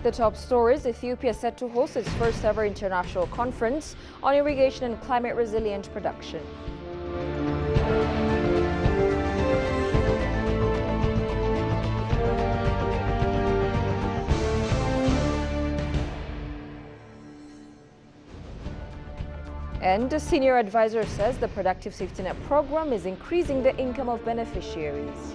The top stories: Ethiopia set to host its first ever international conference on irrigation and climate resilient production. And a senior advisor says the Productive Safety Net program is increasing the income of beneficiaries.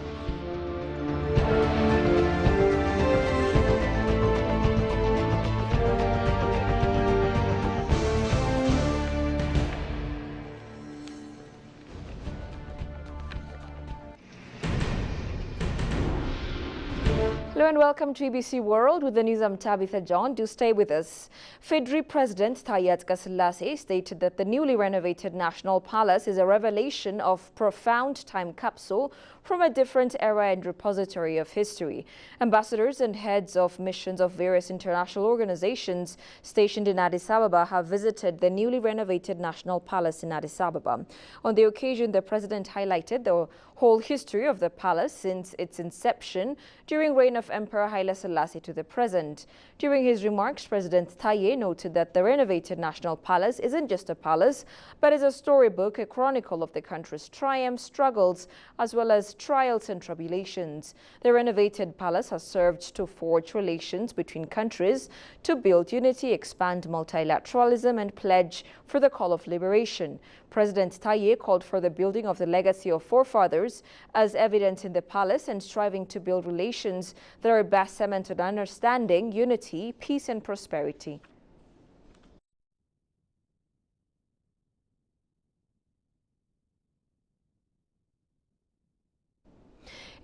Hello and welcome to EBC World with the news. I'm Tabitha John. Do stay with us. FIDRI President Taye Atske-Selassie stated that the newly renovated National Palace is a revelation of profound time capsule from a different era and repository of history. Ambassadors and heads of missions of various international organizations stationed in Addis Ababa have visited the newly renovated National Palace in Addis Ababa. On the occasion, the president highlighted the whole history of the palace since its inception during reign of Emperor Haile Selassie to the present. During his remarks, President Taye noted that the renovated National Palace isn't just a palace, but is a storybook, a chronicle of the country's triumphs, struggles, as well as trials and tribulations. The renovated palace has served to forge relations between countries, to build unity, expand multilateralism, and pledge for the call of liberation. President Taye called for the building of the legacy of forefathers as evident in the palace and striving to build relations that are best cemented on understanding, unity, peace, and prosperity.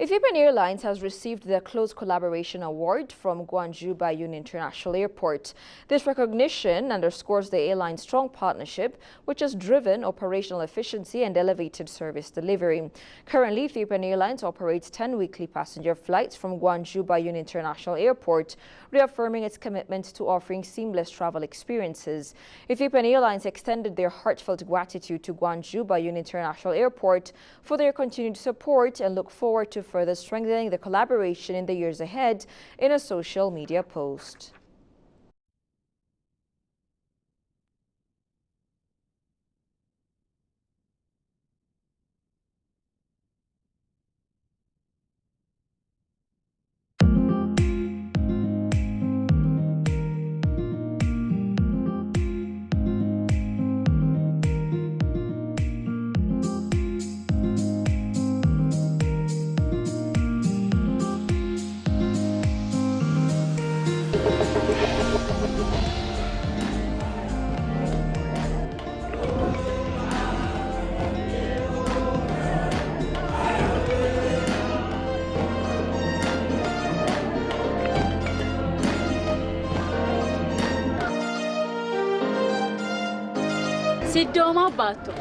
Ethiopian Airlines has received the Close Collaboration Award from Gwangju Bayun International Airport. This recognition underscores the airline's strong partnership, which has driven operational efficiency and elevated service delivery. Currently, Ethiopian Airlines operates 10 weekly passenger flights from Gwangju Bayun International Airport, reaffirming its commitment to offering seamless travel experiences. Ethiopian Airlines extended their heartfelt gratitude to Gwangju Bayun International Airport for their continued support and look forward to further strengthening the collaboration in the years ahead in a social media post. Sidoma Bato.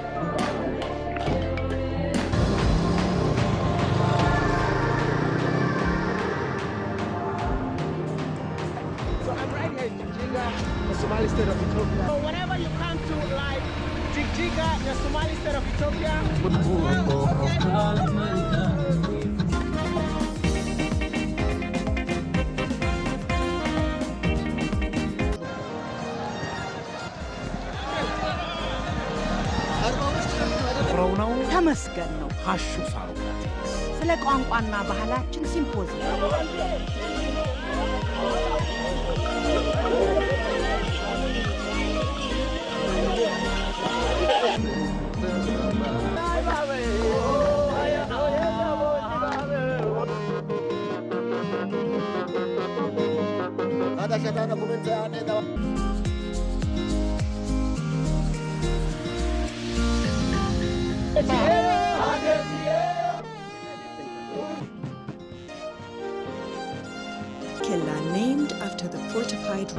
So I'm right here in Jigjiga, the Somali state of Ethiopia. So whenever you come to like Jigjiga, the Somali state of ተመስገን ነው ሀሹ ሳሩጋቴስ ስለ ቋንቋና ባህላችን ሲምፖዚየም Killa named after the fortified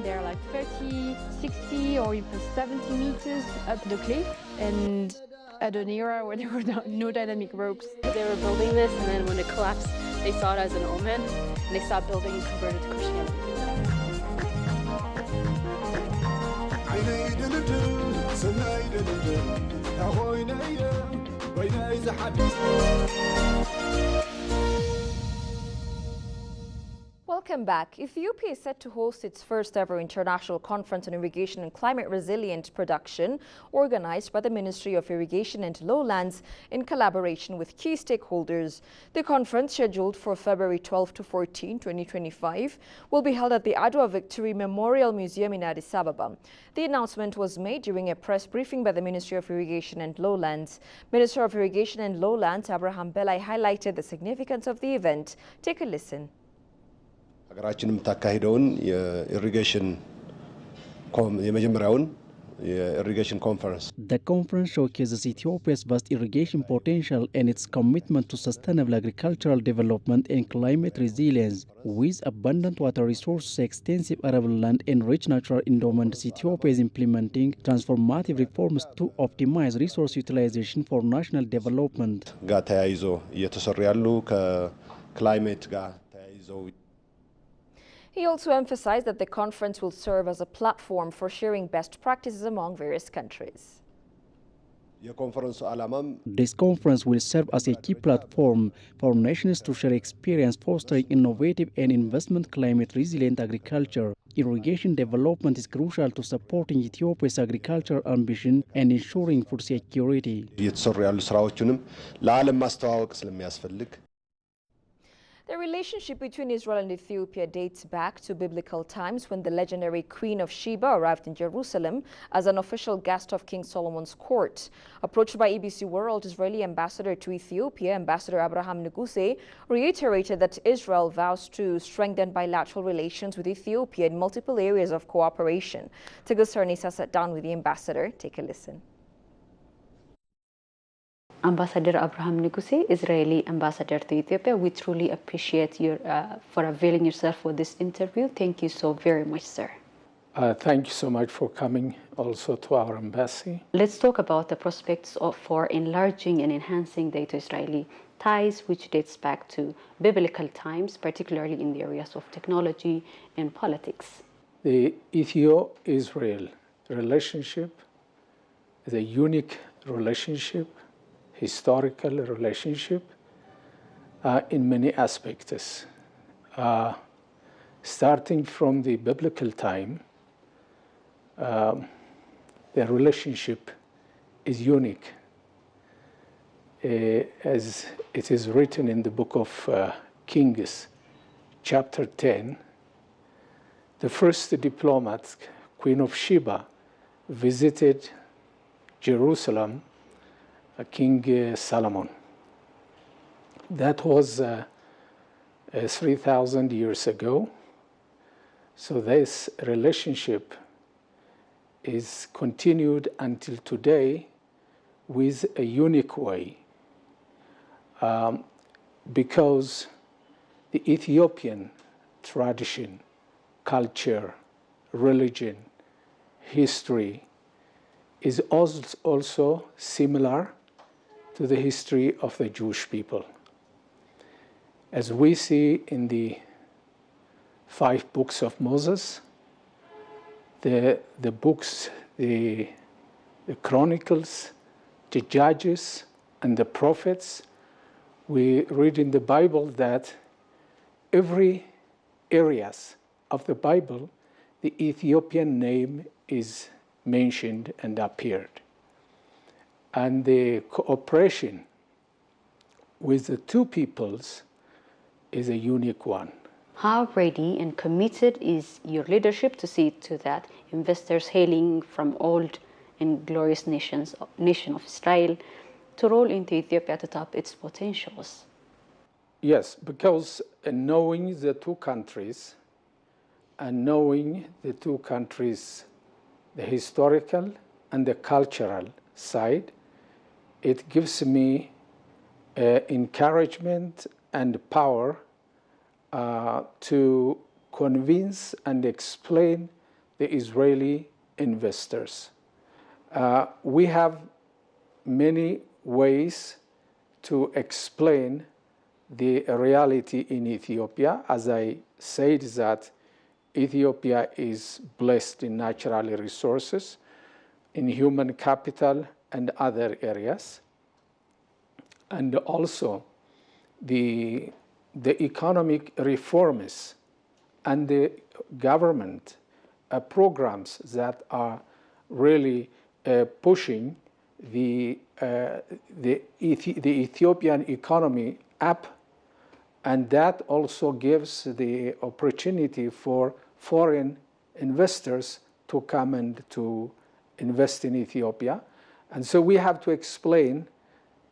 They're like 30, 60 or even 70 meters up the cliff, and at an era where there were no dynamic ropes. They were building this, and then when it collapsed, they saw it as an omen, and they stopped building and converted to Christianity. Welcome back. Ethiopia is set to host its first ever international conference on irrigation and climate resilient production, organized by the Ministry of Irrigation and Lowlands in collaboration with key stakeholders. The conference, scheduled for February 12 to 14, 2025, will be held at the Adwa Victory Memorial Museum in Addis Ababa. The announcement was made during a press briefing by the Ministry of Irrigation and Lowlands. Minister of Irrigation and Lowlands, Abraham Belai, highlighted the significance of the event. Take a listen. ሀገራችን የምታካሂደውን የኢሪጌሽን የመጀመሪያውን የኢሪጌሽን ኮንፈረንስ The conference showcases Ethiopia's vast irrigation potential and its commitment to sustainable agricultural development and climate resilience. With abundant water resources, extensive arable land, and rich natural endowments, Ethiopia is implementing transformative reforms to optimize resource utilization for national development. ጋር ተያይዞ እየተሰሩ ያሉ ከክላይሜት ጋር ተያይዘው He also emphasized that the conference will serve as a platform for sharing best practices among various countries. This conference will serve as a key platform for nations to share experience fostering innovative and investment climate resilient agriculture. Irrigation development is crucial to supporting Ethiopia's agricultural ambition and ensuring food security. The relationship between Israel and Ethiopia dates back to biblical times when the legendary Queen of Sheba arrived in Jerusalem as an official guest of King Solomon's court. Approached by ABC World, Israeli ambassador to Ethiopia, Ambassador Abraham Nuguse, reiterated that Israel vows to strengthen bilateral relations with Ethiopia in multiple areas of cooperation. Tigis Sarnisa sat down with the ambassador. Take a listen. Ambassador Abraham Nuguse, Israeli ambassador to Ethiopia, we truly appreciate you for availing yourself for this interview. Thank you so very much, sir. Thank you so much for coming also to our embassy. Let's talk about the prospects for enlarging and enhancing the Ethio-Israeli ties, which dates back to biblical times, particularly in the areas of technology and politics. The Ethio-Israel relationship is a unique relationship, historical relationship in many aspects. Starting from the biblical time, the relationship is unique. As it is written in the book of Kings, chapter 10, the first diplomat, Queen of Sheba, visited Jerusalem, King Solomon. That was 3,000 years ago. So this relationship is continued until today with a unique way, because the Ethiopian tradition, culture, religion, history is also similar to the history of the Jewish people. As we see in the 5 books of Moses, the books, the Chronicles, the Judges, and the Prophets, we read in the Bible that every areas of the Bible, the Ethiopian name is mentioned and appeared. And the cooperation with the two peoples is a unique one. How ready and committed is your leadership to see to that investors hailing from old and glorious nation of Israel to roll into Ethiopia to tap its potentials? Yes, because knowing the two countries and knowing the two countries, the historical and the cultural side, it gives me encouragement and power to convince and explain the Israeli investors. We have many ways to explain the reality in Ethiopia. As I said, that Ethiopia is blessed in natural resources, in human capital and other areas. And also the economic reforms and the government programs that are really pushing the Ethiopian economy up, and that also gives the opportunity for foreign investors to come and to invest in Ethiopia. And so we have to explain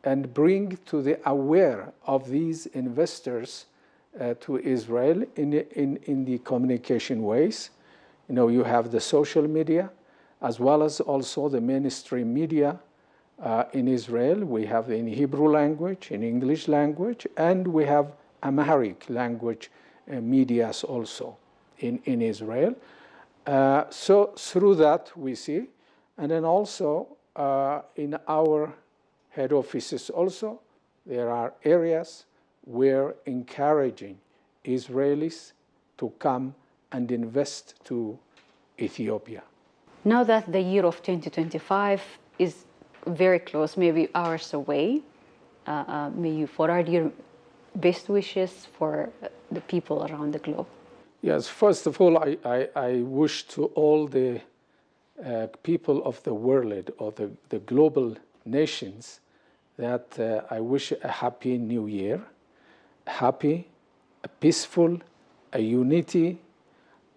and bring to the aware of these investors to Israel in the communication ways. You know, you have the social media as well as also the mainstream media in Israel. We have in Hebrew language, in English language, and we have Amharic language medias also in Israel. So through that we see, and then also in our head offices also, there are areas where encouraging Israelis to come and invest to Ethiopia. Now that the year of 2025 is very close, maybe hours away, may you forward your best wishes for the people around the globe? Yes, first of all, I wish to all the people of the world or the global nations that I wish a happy new year, happy, a peaceful, a unity,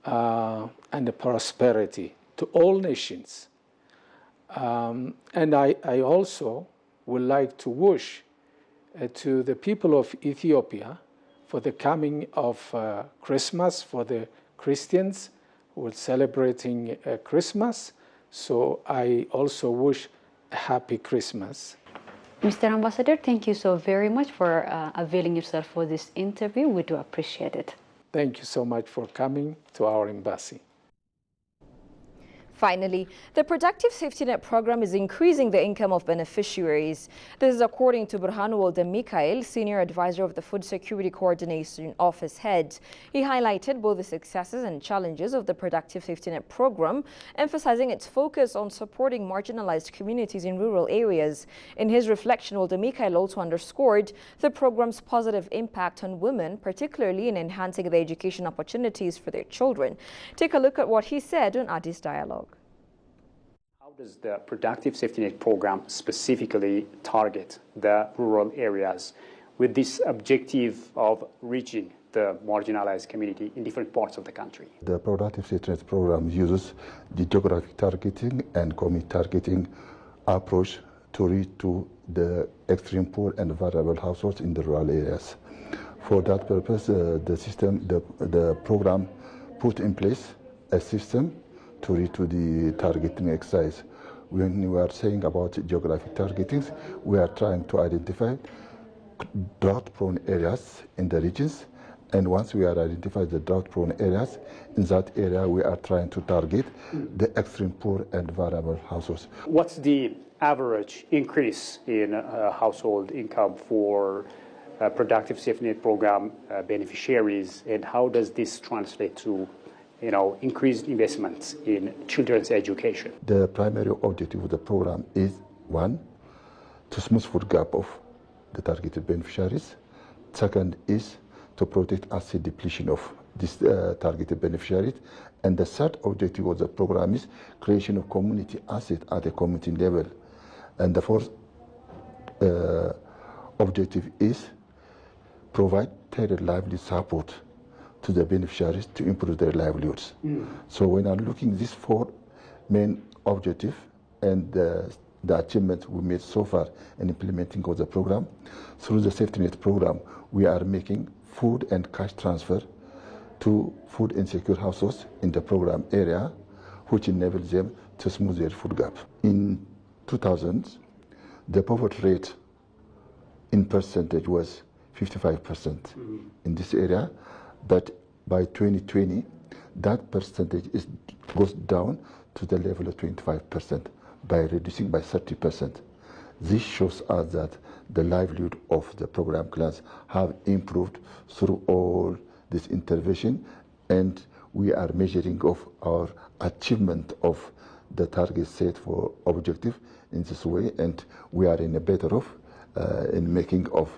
and a prosperity to all nations. And I also would like to wish to the people of Ethiopia for the coming of Christmas, for the Christians who are celebrating Christmas. So I also wish a happy Christmas. Mr. Ambassador, thank you so very much for availing yourself for this interview. We do appreciate it. Thank you so much for coming to our embassy. Finally, the Productive Safety Net program is increasing the income of beneficiaries. This is according to Burhanu Wolde Mikael, Senior Advisor of the Food Security Coordination Office head. He highlighted both the successes and challenges of the Productive Safety Net program, emphasizing its focus on supporting marginalized communities in rural areas. In his reflection, Wolde Mikael also underscored the program's positive impact on women, particularly in enhancing the education opportunities for their children. Take a look at what he said on Addis Dialogue. How does the Productive Safety Net program specifically target the rural areas with this objective of reaching the marginalized community in different parts of the country? The Productive Safety Net program uses the geographic targeting and community targeting approach to reach to the extreme poor and vulnerable households in the rural areas. For that purpose, the program put in place a system to reach to the targeting exercise. When we are saying about geographic targeting, we are trying to identify drought-prone areas in the regions, and once we are identified the drought-prone areas, in that area we are trying to target the extreme poor and vulnerable households. What's the average increase in household income for Productive Safety Net program beneficiaries, and how does this translate to increased investments in children's education? The primary objective of the program is, one, to smooth food gap of the targeted beneficiaries. Second is to protect asset depletion of these targeted beneficiaries. And the third objective of the program is creation of community asset at a community level. And the fourth objective is provide tailored lively support to the beneficiaries to improve their livelihoods. So when I'm looking at these four main objectives and the achievements we made so far in implementing of the program, through the Safety Net program, we are making food and cash transfer to food insecure households in the program area, which enables them to smooth their food gap. In 2000, the poverty rate in percentage was 55% in this area. But by 2020, that percentage goes down to the level of 25% by reducing by 30%. This shows us that the livelihood of the program class have improved through all this intervention, and we are measuring of our achievement of the target set for objective in this way, and we are in a better off in making of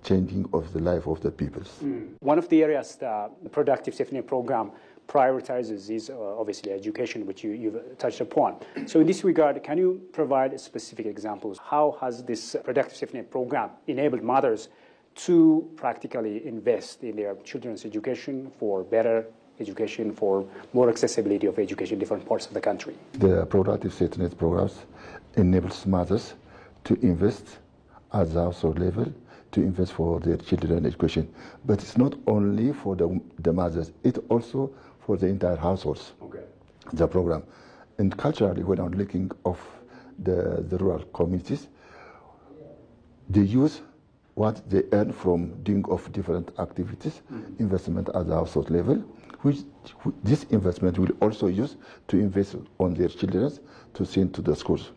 changing of the life of the peoples. One of the areas the Productive Safety Net Program prioritizes is obviously education, which you've touched upon. So in this regard, can you provide specific examples? How has this Productive Safety Net Program enabled mothers to practically invest in their children's education for better education, for more accessibility of education in different parts of the country? The Productive Safety Net programs enables mothers to invest at the household level, to invest for their children's education. But it's not only for the mothers, it's also for the entire households, the program. And culturally, when I'm looking of the rural communities, they use what they earn from doing of different activities, investment at the household level, which this investment will also use to invest on their children to send to the schools.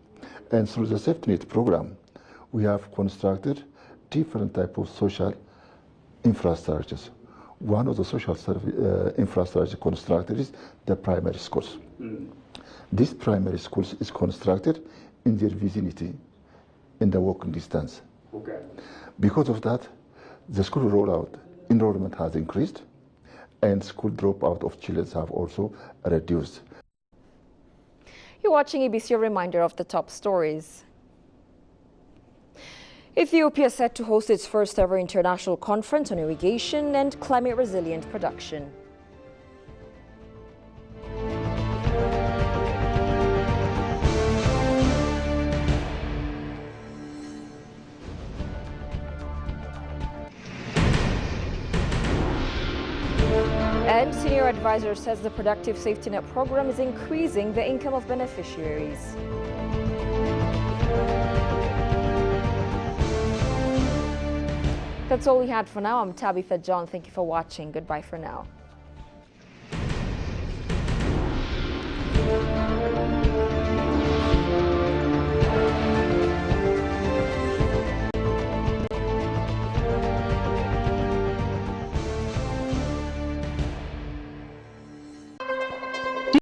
And through the safety net program, we have constructed different type of social infrastructures. One of the social infrastructure constructed is the primary schools. This primary schools is constructed in their vicinity, in the walking distance. Because of that, the school rollout enrollment has increased, and school dropout of children have also reduced. You're watching ABC, a reminder of the top stories. Ethiopia is set to host its first ever international conference on irrigation and climate resilient production. And senior advisor says the Productive Safety Net program is increasing the income of beneficiaries. That's all we had for now. I'm Tabitha John. Thank you for watching. Goodbye for now.